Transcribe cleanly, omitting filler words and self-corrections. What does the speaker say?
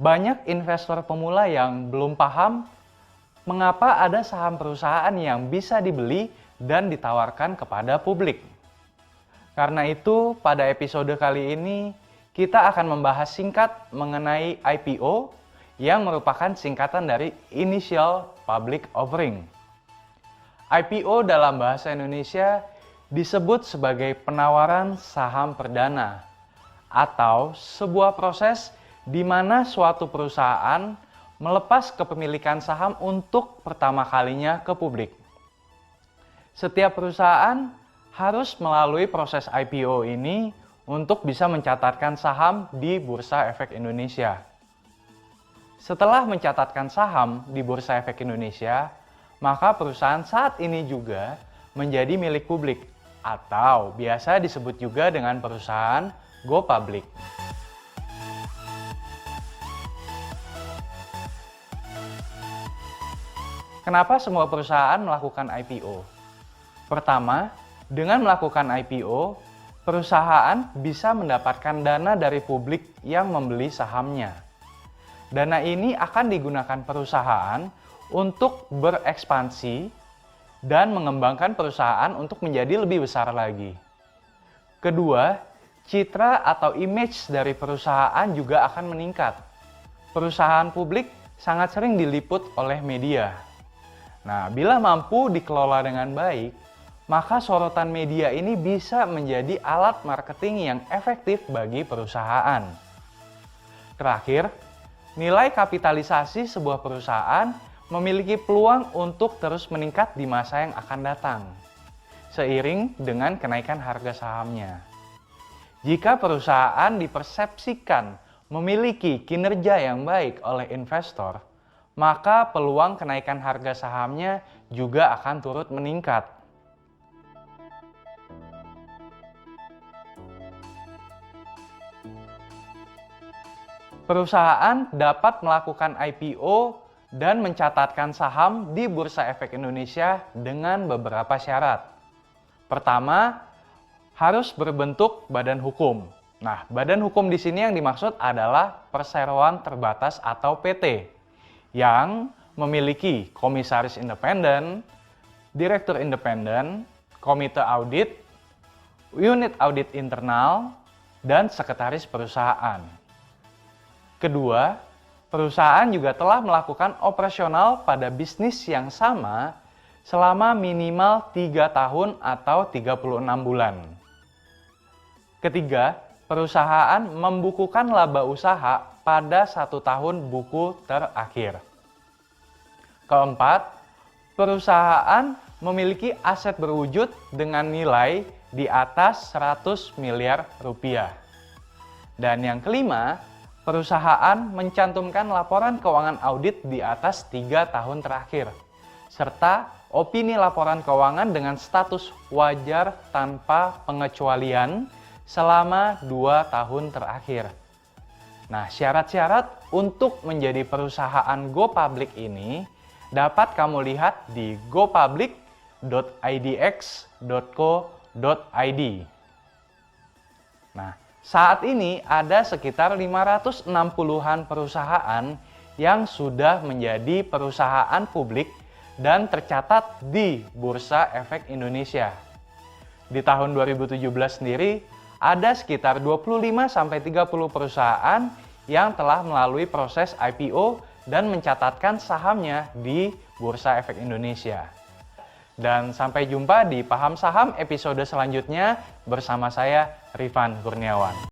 Banyak investor pemula yang belum paham mengapa ada saham perusahaan yang bisa dibeli dan ditawarkan kepada publik. Karena itu, pada episode kali ini kita akan membahas singkat mengenai IPO yang merupakan singkatan dari Initial Public Offering. IPO dalam bahasa Indonesia disebut sebagai penawaran saham perdana atau sebuah proses di mana suatu perusahaan melepas kepemilikan saham untuk pertama kalinya ke publik. Setiap perusahaan harus melalui proses IPO ini untuk bisa mencatatkan saham di Bursa Efek Indonesia. Setelah mencatatkan saham di Bursa Efek Indonesia, maka perusahaan saat ini juga menjadi milik publik atau biasa disebut juga dengan perusahaan go public. Kenapa semua perusahaan melakukan IPO? Pertama, dengan melakukan IPO, perusahaan bisa mendapatkan dana dari publik yang membeli sahamnya. Dana ini akan digunakan perusahaan untuk berekspansi dan mengembangkan perusahaan untuk menjadi lebih besar lagi. Kedua, citra atau image dari perusahaan juga akan meningkat. Perusahaan publik sangat sering diliput oleh media. Nah, bila mampu dikelola dengan baik, maka sorotan media ini bisa menjadi alat marketing yang efektif bagi perusahaan. Terakhir, nilai kapitalisasi sebuah perusahaan memiliki peluang untuk terus meningkat di masa yang akan datang, seiring dengan kenaikan harga sahamnya. Jika perusahaan dipersepsikan memiliki kinerja yang baik oleh investor, maka peluang kenaikan harga sahamnya juga akan turut meningkat. Perusahaan dapat melakukan IPO dan mencatatkan saham di Bursa Efek Indonesia dengan beberapa syarat. Pertama, harus berbentuk badan hukum. Nah, badan hukum di sini yang dimaksud adalah perseroan terbatas atau PT yang memiliki komisaris independen, direktur independen, komite audit, unit audit internal, dan sekretaris perusahaan. Kedua, perusahaan juga telah melakukan operasional pada bisnis yang sama selama minimal 3 tahun atau 36 bulan. Ketiga, perusahaan membukukan laba usaha pada 1 tahun buku terakhir. Keempat, perusahaan memiliki aset berwujud dengan nilai di atas 100 miliar rupiah. Dan yang kelima, perusahaan mencantumkan laporan keuangan audit di atas 3 tahun terakhir, serta opini laporan keuangan dengan status wajar tanpa pengecualian selama 2 tahun terakhir. Nah, syarat-syarat untuk menjadi perusahaan go public ini dapat kamu lihat di gopublic.idx.co.id. Nah, saat ini ada sekitar 560-an perusahaan yang sudah menjadi perusahaan publik dan tercatat di Bursa Efek Indonesia. Di tahun 2017 sendiri, ada sekitar 25-30 perusahaan yang telah melalui proses IPO dan mencatatkan sahamnya di Bursa Efek Indonesia. Dan sampai jumpa di Paham Saham episode selanjutnya bersama saya, Rifan Kurniawan.